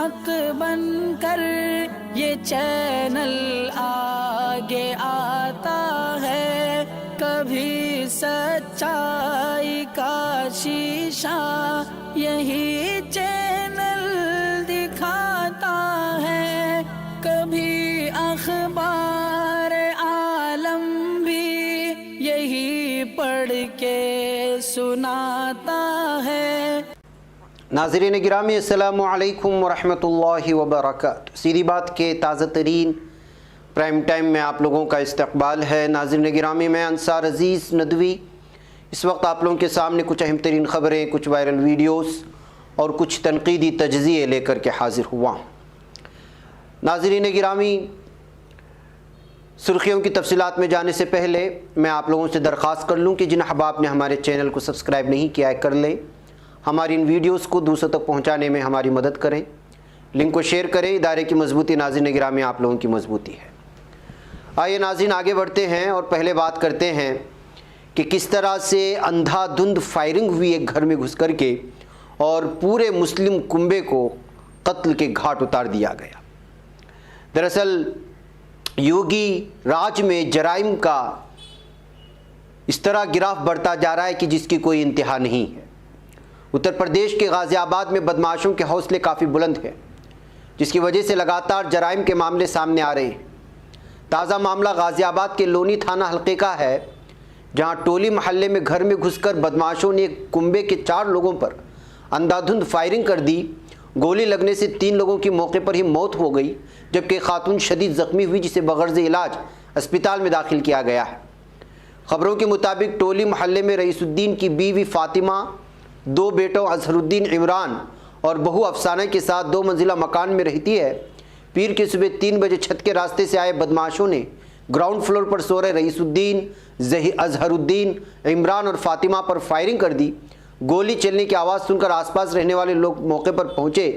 حق بن کر یہ چینل آگے آتا ہے، کبھی سچائی کا شیشہ یہی چینل دکھاتا ہے، کبھی اخبار عالم بھی یہی پڑھ کے سناتا ہے۔ ناظرین گرامی السلام علیکم ورحمۃ اللہ وبرکاتہ۔ سیدھی بات کے تازہ ترین پرائم ٹائم میں آپ لوگوں کا استقبال ہے۔ ناظرین گرامی، میں انصار عزیز ندوی اس وقت آپ لوگوں کے سامنے کچھ اہم ترین خبریں، کچھ وائرل ویڈیوز اور کچھ تنقیدی تجزیے لے کر کے حاضر ہوا ہوں۔ ناظرین گرامی، سرخیوں کی تفصیلات میں جانے سے پہلے میں آپ لوگوں سے درخواست کر لوں کہ جن احباب نے ہمارے چینل کو سبسکرائب نہیں کیا ہے کر لیں، ہماری ان ویڈیوز کو دوسروں تک پہنچانے میں ہماری مدد کریں، لنک کو شیئر کریں۔ ادارے کی مضبوطی ناظرین گرامی آپ لوگوں کی مضبوطی ہے۔ آئیے ناظرین آگے بڑھتے ہیں اور پہلے بات کرتے ہیں کہ کس طرح سے اندھا دھند فائرنگ ہوئی ایک گھر میں گھس کر کے اور پورے مسلم کنبے کو قتل کے گھاٹ اتار دیا گیا۔ دراصل یوگی راج میں جرائم کا اس طرح گراف بڑھتا جا رہا ہے کہ جس کی کوئی انتہا نہیں ہے۔ اتر پردیش کے غازی آباد میں بدمعاشوں کے حوصلے کافی بلند ہیں، جس کی وجہ سے لگاتار جرائم کے معاملے سامنے آ رہے ہیں۔ تازہ معاملہ غازی آباد کے لونی تھانہ حلقے کا ہے، جہاں ٹولی محلے میں گھر میں گھس کر بدمعاشوں نے ایک کنبے کے 4 لوگوں پر اندھا دھند فائرنگ کر دی۔ گولی لگنے سے 3 لوگوں کی موقع پر ہی موت ہو گئی، جبکہ خاتون شدید زخمی ہوئی، جسے بغرض علاج اسپتال میں داخل کیا گیا ہے۔ خبروں کے مطابق ٹولی محلے میں رئیس الدین کی بیوی فاطمہ، 2 بیٹوں اظہر الدین عمران اور بہو افسانہ کے ساتھ 2 منزلہ مکان میں رہتی ہے۔ پیر کی صبح 3 بجے چھت کے راستے سے آئے بدمعاشوں نے گراؤنڈ فلور پر سو رہے رئیس الدین، اظہر الدین عمران اور فاطمہ پر فائرنگ کر دی۔ گولی چلنے کی آواز سن کر آس پاس رہنے والے لوگ موقع پر پہنچے۔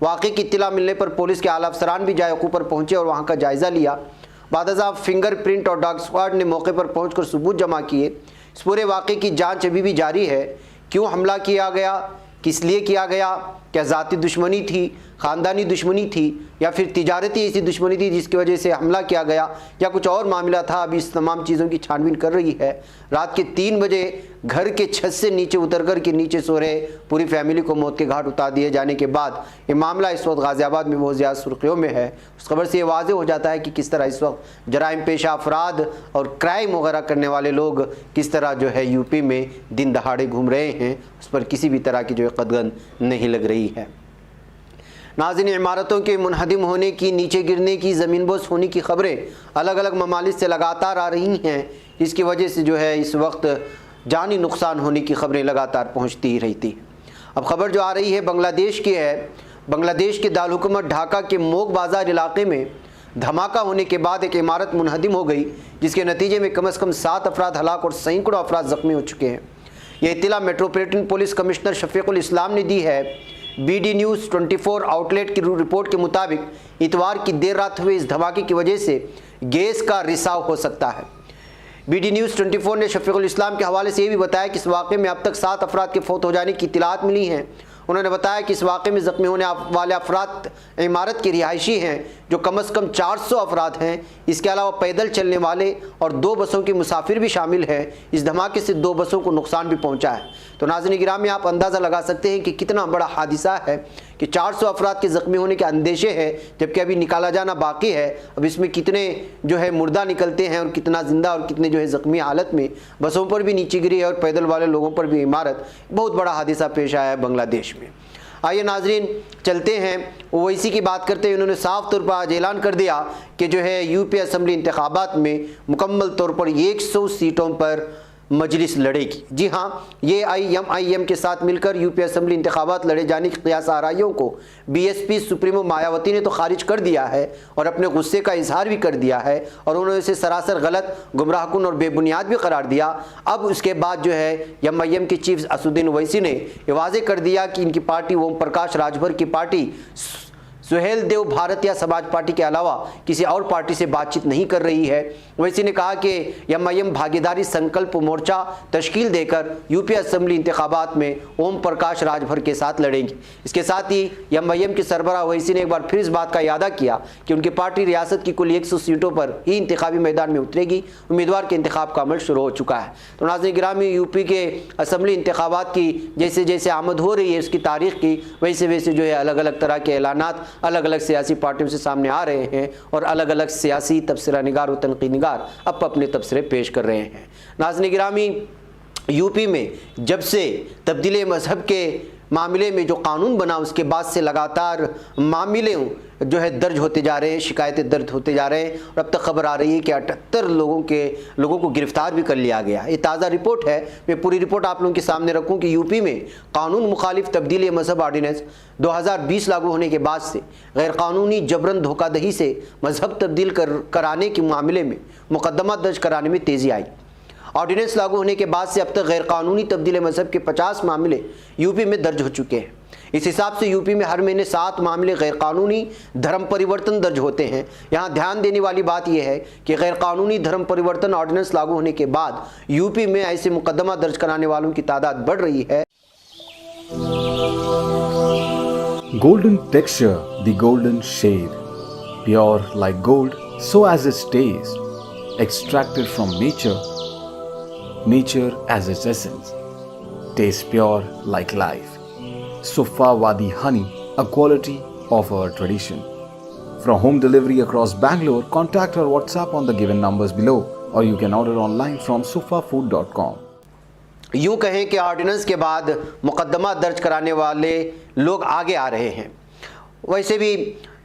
واقعے کی اطلاع ملنے پر پولیس کے اعلیٰ افسران بھی جائے وقوع پر پہنچے اور وہاں کا جائزہ لیا۔ بعد ازاں فنگر پرنٹ اور ڈاگ اسکواڈ نے موقع پر پہنچ کر ثبوت جمع کیے۔ اس پورے واقعے کی جانچ ابھی بھی جاری ہے۔ کیوں حملہ کیا گیا، کس لیے کیا گیا، کیا ذاتی دشمنی تھی، خاندانی دشمنی تھی، یا پھر تجارتی ایسی دشمنی تھی جس کی وجہ سے حملہ کیا گیا، یا کچھ اور معاملہ تھا، ابھی اس تمام چیزوں کی چھان بین کر رہی ہے۔ رات کے 3 بجے گھر کے چھت سے نیچے اتر کر کے نیچے سو رہے پوری فیملی کو موت کے گھاٹ اتار دیے جانے کے بعد یہ معاملہ اس وقت غازی آباد میں بہت زیادہ سرخیوں میں ہے۔ اس خبر سے یہ واضح ہو جاتا ہے کہ کس طرح اس وقت جرائم پیشہ افراد اور کرائم وغیرہ کرنے والے لوگ کس طرح جو ہے یوپی میں دن دہاڑے گھوم رہے ہیں، اس پر کسی بھی طرح کی جو ہے قدغن نہیں لگ رہی ہے۔ ناظرین، عمارتوں کے منہدم ہونے کی، نیچے گرنے کی، زمین بوس ہونے کی خبریں الگ الگ ممالک سے لگاتار آ رہی ہیں، جس کی وجہ سے جو ہے اس وقت جانی نقصان ہونے کی خبریں لگاتار پہنچتی ہی رہتی ہیں۔ اب خبر جو آ رہی ہے بنگلہ دیش کی ہے۔ بنگلہ دیش کے دارالحکومت ڈھاکہ کے موگ بازار علاقے میں دھماکہ ہونے کے بعد ایک عمارت منہدم ہو گئی، جس کے نتیجے میں کم از کم 7 افراد ہلاک اور سینکڑوں افراد زخمی ہو چکے ہیں۔ یہ اطلاع میٹروپولیٹن پولیس کمشنر شفیق الاسلام نے دی ہے۔ B D news 24 outlet کی رپورٹ کے مطابق اتوار کی دیر رات ہوئے اس دھماکے کی وجہ سے گیس کا رساؤ ہو سکتا ہے۔ بی ڈی نیوز 24 نے شفیق الاسلام کے حوالے سے یہ بھی بتایا کہ اس واقعے میں اب تک 7 افراد کے فوت ہو جانے کی اطلاعات ملی ہیں۔ انہوں نے بتایا کہ اس واقعے میں زخمی ہونے والے افراد عمارت کے رہائشی ہیں، جو کم از کم 400 افراد ہیں۔ اس کے علاوہ پیدل چلنے والے اور 2 بسوں کے مسافر بھی شامل ہیں۔ اس دھماکے سے 2 بسوں کو نقصان بھی پہنچا ہے۔ تو ناظرین گرامی، آپ اندازہ لگا سکتے ہیں کہ کتنا بڑا حادثہ ہے کہ 400 افراد کے زخمی ہونے کے اندیشے ہیں، جبکہ ابھی نکالا جانا باقی ہے۔ اب اس میں کتنے جو ہے مردہ نکلتے ہیں اور کتنا زندہ اور کتنے جو ہے زخمی حالت میں، بسوں پر بھی نیچے گری ہے اور پیدل والے لوگوں پر بھی عمارت۔ بہت بڑا حادثہ پیش آیا ہے بنگلہ دیش میں۔ آئیے ناظرین چلتے ہیں اویسی کی بات کرتے ہیں۔ انہوں نے صاف طور پر آج اعلان کر دیا کہ جو ہے یو پی اسمبلی انتخابات میں مکمل طور پر 100 سیٹوں پر مجلس لڑے گی۔ جی ہاں، یہ IMIM کے ساتھ مل کر یو پی اسمبلی انتخابات لڑے جانے کی قیاس آرائیوں کو BSP سپریمو مایاوتی نے تو خارج کر دیا ہے اور اپنے غصے کا اظہار بھی کر دیا ہے، اور انہوں نے اسے سراسر غلط، گمراہ کن اور بے بنیاد بھی قرار دیا۔ اب اس کے بعد جو ہے MIM کے چیف اسد الدین اویسی نے یہ واضح کر دیا کہ ان کی پارٹی اوم پرکاش راج بھر کی پارٹی सुहेल देव भारत या समाज पार्टी के अलावा किसी और पार्टी से बातचीत नहीं कर रही है। ओवैसी ने कहा कि एमआईएम भागीदारी संकल्प मोर्चा तश्कील देकर यूपी असेंबली इंतखाबात में ओम प्रकाश राजभर के साथ लड़ेंगी। इसके साथ ही एमआईएम के सरबराह ओवैसी ने एक बार फिर इस बात का यादा किया कि उनकी पार्टी रियासत की कुल 100 सीटों पर ही इंतखाबी मैदान में उतरेगी। उम्मीदवार के इंतखाब का अमल शुरू हो चुका है। तो नाज़रीन गिरामी, यूपी के असेंबली इंतखाबात की जैसे जैसे आमद हो रही है उसकी तारीख की, वैसे वैसे जो है अलग अलग तरह के ऐलानात अलग अलग सियासी पार्टियों से सामने आ रहे हैं और अलग अलग सियासी तबसरा निगार और तनकीद निगार अपने तबसरे पेश कर रहे हैं। नाज़रीन गिरामी, यूपी में जब से तब्दीली मजहब के मामले में जो कानून बना उसके बाद से लगातार मामले जो है दर्ज होते जा रहे हैं, शिकायतें दर्ज होते जा रहे हैं और अब तक खबर आ रही है कि 78 लोगों को गिरफ्तार भी कर लिया गया। ये ताज़ा रिपोर्ट है। मैं पूरी रिपोर्ट आप लोगों के सामने रखूं कि यूपी में कानून मुखालिफ तब्दीली मजहब ऑर्डिनेंस 2020 लागू होने के बाद से गैर कानूनी जबरन धोखाधड़ी से मजहब तब्दील कराने के मामले में मुकदमा दर्ज कराने में तेज़ी आई। ऑर्डिनेंस लागू होने के बाद से अब तक गैर कानूनी तब्दील मजहब के 50 मामले यूपी में दर्ज हो चुके हैं। इस हिसाब से यूपी में हर महीने 7 मामले गैर कानूनी धर्म परिवर्तन दर्ज होते हैं। यहाँ ध्यान देने वाली बात यह है कि गैर कानूनी धर्म परिवर्तन ऑर्डिनेंस लागू होने के बाद यूपी में ऐसे मुकदमा दर्ज कराने वालों की तादाद बढ़ रही है। Golden texture, the golden shade, pure like gold, so as it stays, extracted from nature as its essence, tastes pure like life. Sufa Wadi honey, a quality of our tradition. From home delivery across Bangalore, contact our WhatsApp on the given numbers below, or you can order online from sufafood.com. यूँ कहें कि ordinance के बाद मुकदमा दर्ज कराने वाले लोग आगे आ रहे हैं। वैसे भी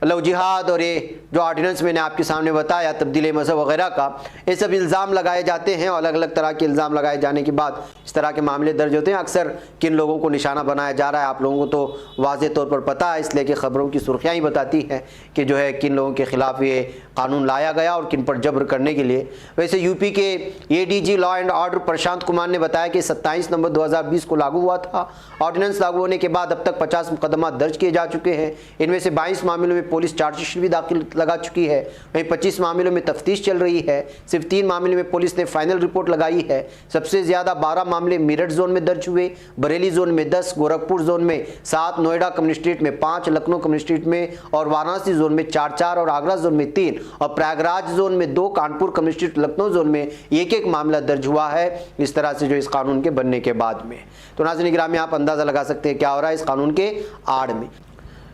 लव जिहाद और ये जो ऑर्डिनेंस मैंने आपके सामने बताया तब्दीली मजहब वगैरह का, ये सब इल्ज़ाम लगाए जाते हैं और अलग अलग तरह के इल्ज़ाम लगाए जाने के बाद इस तरह के मामले दर्ज होते हैं। अक्सर किन लोगों को निशाना बनाया जा रहा है आप लोगों को तो वाज़ेह तौर पर पता है, इसलिए कि ख़बरों की सुर्खियाँ ही बताती हैं कि जो है किन लोगों के ख़िलाफ़ ये कानून लाया गया और किन पर जबर करने के लिए। वैसे यूपी के ADG law and order Prashant Kumar ने बताया कि 27 नवंबर 2020 को लागू हुआ था। ऑर्डिनेंस लागू होने के बाद अब तक 50 मुकदमा दर्ज किए जा चुके हैं। इनमें से 22 मामलों में पुलिस चार्जशीट भी दाखिल लगा चुकी है। वहीं 25 मामलों में तफ्तीश चल रही है। सिर्फ 3 मामलों में पुलिस ने फाइनल रिपोर्ट लगाई है। सबसे ज़्यादा 12 मामले मेरठ जोन में दर्ज हुए, बरेली जोन में 10, गोरखपुर जोन में 7, नोएडा कम्युनिस्टेट में 5, लखनऊ कम्युनिस्टेट में और वाराणसी जोन में 4 और आगरा जोन में 3 और प्रयागराज जोन में 2, कानपुर कम्युनिस्टेट लखनऊ जोन में 1 मामला दर्ज हुआ है। इस तरह से जो इस कानून के बनने के बाद में तो नाज़रीन गिरामी आप अंदाज़ा लगा सकते हैं क्या हो रहा है इस कानून के आड़ में।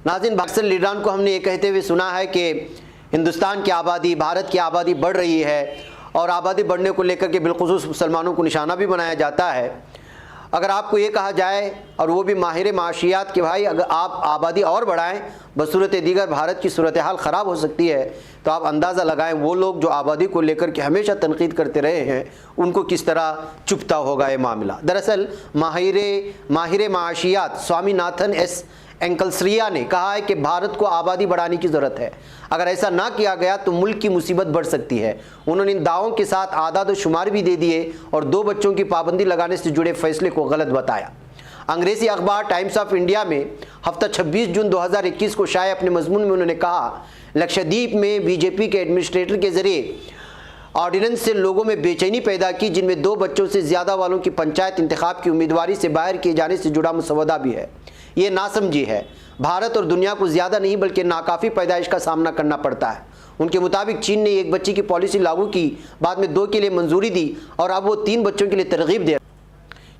नाज़रीन, अक्सर लीडरान को हमने ये कहते हुए सुना है कि हिंदुस्तान की आबादी, भारत की आबादी बढ़ रही है और आबादी बढ़ने को लेकर के बिलखुसूस मुसलमानों को निशाना भी बनाया जाता है। अगर आपको ये कहा जाए और वो भी माहिर माशियात कि भाई अगर आप आबादी और बढ़ाएं बसूरत दीगर भारत की सूरत हाल ख़राब हो सकती है, तो आप अंदाज़ा लगाएं वो लोग जो आबादी को लेकर के हमेशा तनकीद करते रहे हैं उनको किस तरह चुपता होगा ये मामला। दरअसल माहिर माशियात स्वामीनाथन एस एंकलसरिया ने कहा है कि भारत को आबादी बढ़ाने की ज़रूरत है। अगर ऐसा ना किया गया तो मुल्क की मुसीबत बढ़ सकती है। उन्होंने इन दावों के साथ आदाद और शुमार भी दे दिए और 2 बच्चों की पाबंदी लगाने से जुड़े फैसले को गलत बताया। अंग्रेज़ी अखबार टाइम्स ऑफ इंडिया में हफ्ता 26 जून 2021 को शाये अपने मजमून में उन्होंने कहा, लक्षद्वीप में बीजेपी के एडमिनिस्ट्रेटर के ज़रिए ऑर्डिनेंस से लोगों में बेचैनी पैदा की, जिनमें 2 बच्चों से ज़्यादा वालों की पंचायत इंतखाब की उम्मीदवारी से बाहर किए जाने से जुड़ा मसवदा भी है। ये नासमझी है। भारत और दुनिया को ज़्यादा नहीं बल्कि नाकाफ़ी पैदाइश का सामना करना पड़ता है। उनके मुताबिक चीन ने 1 बच्चे की पॉलिसी लागू की, बाद में 2 के लिए मंजूरी दी और अब वो 3 बच्चों के लिए तरगीब दे,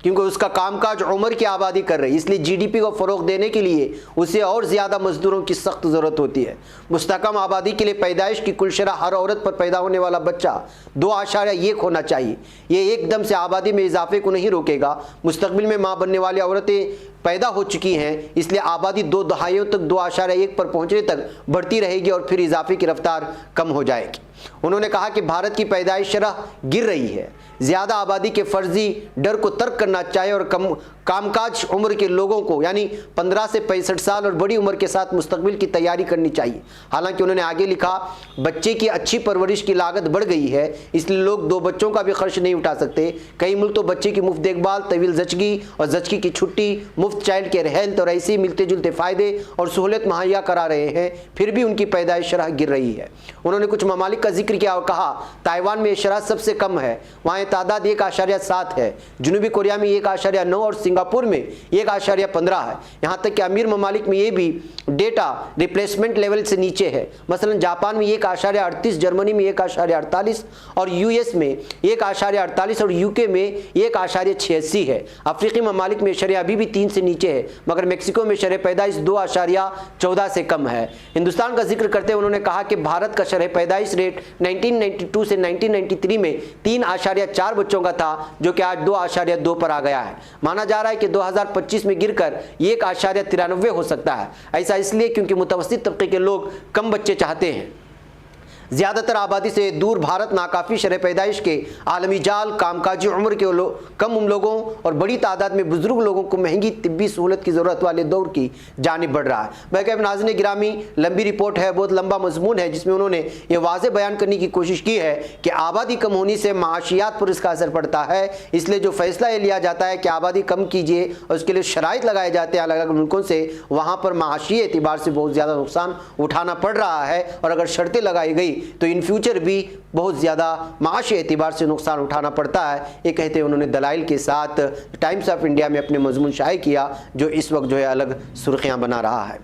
क्योंकि उसका कामकाज उम्र की आबादी कर रही है। इसलिए जीडीपी को फ़रोग़ देने के लिए उसे और ज़्यादा मजदूरों की सख्त ज़रूरत होती है। मुस्तकम आबादी के लिए पैदाइश की कुल शरह हर औरत पर पैदा होने वाला बच्चा 2.1 होना चाहिए। ये एकदम से आबादी में इजाफे को नहीं रोकेगा। मुस्तकबिल में माँ बनने वाली औरतें पैदा हो चुकी हैं, इसलिए आबादी 2 दहाइयों तक 2.1 पर पहुँचने तक बढ़ती रहेगी और फिर इजाफे की रफ्तार कम हो जाएगी। उन्होंने कहा कि भारत की पैदाइश शरह गिर रही है, ज़्यादा आबादी के फर्जी डर को तर्क करना चाहिए और कामकाज उम्र के लोगों को यानी 15 से 65 साल और बड़ी उम्र के साथ मुस्तकबिल की तैयारी करनी चाहिए। हालांकि उन्होंने आगे लिखा, बच्चे की अच्छी परवरिश की लागत बढ़ गई है, इसलिए लोग 2 बच्चों का भी खर्च नहीं उठा सकते। कई मुल्क तो बच्चे की मुफ्त देखभाल, तवील जचगी और जचगी की छुट्टी, मुफ्त चाइल्ड केयर हेल्थ और ऐसे मिलते जुलते फ़ायदे और सहूलत मुहैया करा रहे हैं, फिर भी उनकी पैदाइश शरह गिर रही है। उन्होंने कुछ ममालिक का जिक्र किया और कहा, ताइवान में ये शरह सबसे कम है, वहाँ तादाद 1.7 है, जनूबी कोरिया में 1.9 और सिंगापुर में 1.15 है। यहाँ तक कि अमीर ममालिक में ये भी डेटा रिप्लेसमेंट लेवल से नीचे है। मसलन जापान में 1.38, जर्मनी में 1.48 और यूएस में 1.48 और यूके में 1.86 है। अफ्रीकी ममालिक में शरह अभी भी 3 से नीचे है, मगर मेक्सिको में शरह पैदाइश 2.14 से कम है। हिंदुस्तान का जिक्र करते हुए उन्होंने कहा कि भारत का शरह पैदाइश रेट 1992 से 1993 में 3.4 बच्चों का था, जो कि आज 2.2 पर आ गया है। माना जा रहा है कि 2025 में गिरकर 1.93 हो सकता है। ऐसा इसलिए क्योंकि मुतवस्सित तबके के लोग कम बच्चे चाहते हैं। ज़्यादातर आबादी से दूर भारत नाकाफ़ी शरह पैदाइश के आलमी जाल, कामकाजी उम्र के कम लोगों और बड़ी तादाद में बुजुर्ग लोगों को महंगी तिब्बी सहूलत की ज़रूरत वाले दौर की जानिब बढ़ रहा है। महकमे नाज़रीन गिरामी, लंबी रिपोर्ट है, बहुत लंबा मजमून है, जिसमें उन्होंने ये वाज़ेह बयान करने की कोशिश की है कि आबादी कम होने से माशियात पर इसका असर पड़ता है। इसलिए जो फैसला ये लिया जाता है कि आबादी कम कीजिए और उसके लिए शराइत लगाए जाते हैं अलग अलग मुल्कों से, वहाँ पर माशी एतबार से बहुत ज़्यादा नुकसान उठाना पड़ रहा है। और अगर शर्तें लगाई गई तो इन फ्यूचर भी बहुत ज़्यादा माशी एतबार से नुकसान उठाना पड़ता है। ये कहते हैं उन्होंने दलाइल के साथ टाइम्स ऑफ इंडिया में अपने मजमून शाये किया, जो इस वक्त जो है अलग सुर्खियाँ बना रहा है।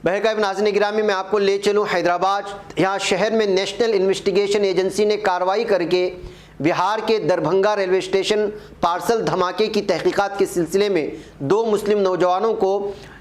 बहरकैफ नाज़रीन गिरामी, मैं आपको ले चलूँ हैदराबाद। यहाँ शहर में नेशनल इन्वेस्टिगेशन एजेंसी ने कार्रवाई करके बिहार के दरभंगा रेलवे स्टेशन पार्सल धमाके की तहकीकात के सिलसिले में 2 मुस्लिम नौजवानों को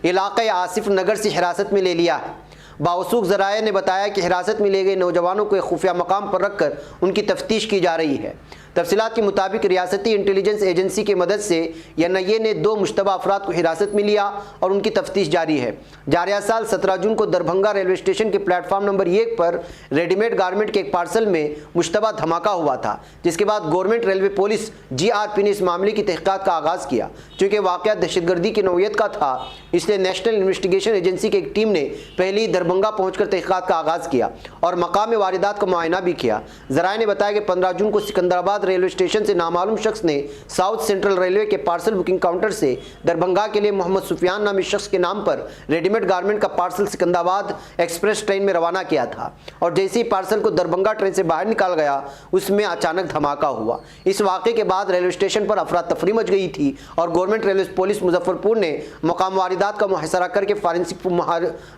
इलाक़े आसिफ नगर से हिरासत में ले लिया है। बावसूख ज़राए ने बताया कि हिरासत में ले गए नौजवानों को एक खुफिया मकाम पर रखकर उनकी तफ्तीश की जा रही है। तफसीलात के मुताबिक रियासती इंटेलिजेंस एजेंसी की मदद से एनआईए ने 2 मुश्तबा अफराद को हिरासत में लिया और उनकी तफ्तीश जारी है। जारिया साल 17 जून को दरभंगा रेलवे स्टेशन के प्लेटफार्म नंबर 1 पर रेडीमेड गारमेंट के एक पार्सल में मुश्तबा धमाका हुआ था, जिसके बाद गवर्नमेंट रेलवे पुलिस GRP ने इस मामले की तहकीकात का आगाज़ किया। चूँकि वाक़या दहशतगर्दी की नौयत का था, इसलिए नेशनल इन्वेस्टिगेशन एजेंसी की एक टीम ने पहले ही दरभंगा पहुँचकर तहकीकात का आगाज़ किया और मकाम वारदात का मुआयना भी किया। ज़राए ने बताया कि 15 जून को सिकंदराबाद रेलवे स्टेशन से नामालूम शख्स ने साउथ सेंट्रल रेलवे के पार्सल बुकिंग काउंटर से दरभंगा के लिए मोहम्मद सुफियान नामी शख्स के नाम पर रेडीमेड गारमेंट का पार्सल सिकंदराबाद एक्सप्रेस ट्रेन में रवाना किया था और जैसे ही पार्सल को दरभंगा ट्रेन से बाहर निकाल गया, उसमें अचानक धमाका हुआ। इस वाक़े के बाद रेलवे स्टेशन पर अफरा तफरी मच गई थी और गवर्नमेंट रेलवे पुलिस मुजफ्फरपुर ने मकाम वारदात का मुहैसरा करके फॉरेंसिक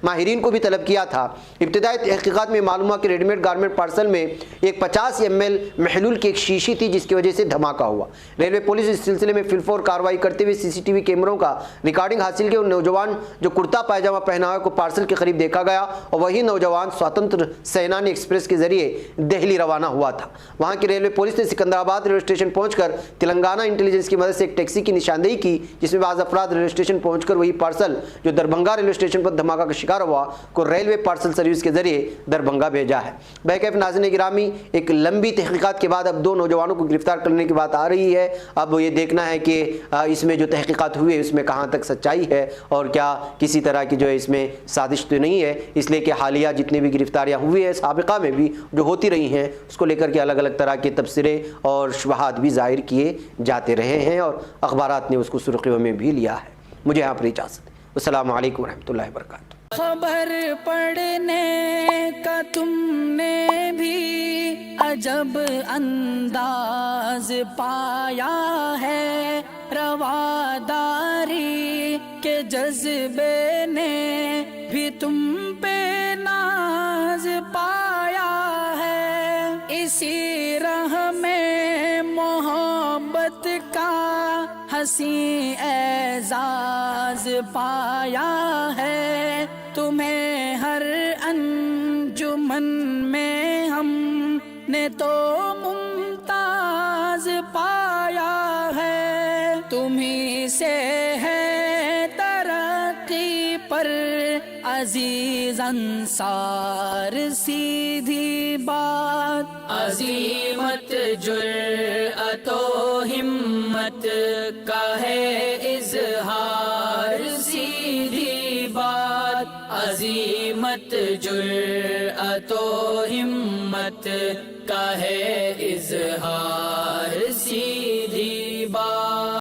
माहिरीन को भी तलब किया था। इब्तिदाई तहकीकात में मालूम हुआ कि रेडीमेड गारमेंट पार्सल में एक 50 ml महलूल की एक शीशी थी, जिसकी वजह से धमाका हुआ। रेलवे पुलिस इस सिलसिले में फिलफोर कार्रवाई करते हुए CCTV कैमरों का रिकॉर्डिंग हासिल की और नौजवान जो कुर्ता पायजामा पहना हुआ को पार्सल के करीब देखा गया और वही नौजवान स्वतंत्र सेनानी एक्सप्रेस के जरिए दिल्ली रवाना हुआ था। वहां की रेलवे पुलिस ने सिकंदराबाद रेलवे स्टेशन पहुंचकर तेलंगाना इंटेलिजेंस की मदद से एक टैक्सी की निशानदेही की, जिसमें बाज़ अफराद रेलवे स्टेशन पहुंचकर वही पार्सल जो दरभंगा रेलवे स्टेशन पर धमाका का शिकार हुआ को रेलवे पार्सल सर्विस के जरिए दरभंगा भेजा है। बहरकैफ नाज़रीन गिरामी, एक लंबी तहकीकात के बाद अब 2 नौजवानों को गिरफ्तार करने की बात आ रही है। अब ये देखना है कि इसमें जो तहकीकात हुई है उसमें कहाँ तक सच्चाई है और क्या किसी तरह की जो है इसमें साजिश तो नहीं है। इसलिए कि हालिया जितनी भी गिरफ्तारियाँ हुई है, साबिका में भी जो होती रही हैं, उसको लेकर के अलग अलग तरह के तबसरे और शुबहात भी ज़ाहिर किए जाते रहे हैं और अखबारात ने उसको सुर्खियों में भी लिया है। मुझे यहाँ पर इजाज़त। अस्सलामु अलैकुम रहमतुल्लाहि व बरकातुहू। खबर पढ़ने का तुमने भी अजब अंदाज पाया है, रवादारी के जज्बे ने भी तुम पे नाज पाया है। इसी राह में मोहब्बत का हंसी एजाज पाया है। तुम्हें हर अंजुमन में हमने तो मुमताज पाया है। तुम्ही से है तरक्की पर عزیز انصار سیدھی بات، عزیمت جرأت و ہمت کا ہے اظہار سیدھی بات، عزیمت جرأت و ہمت کا ہے اظہار سیدھی بات۔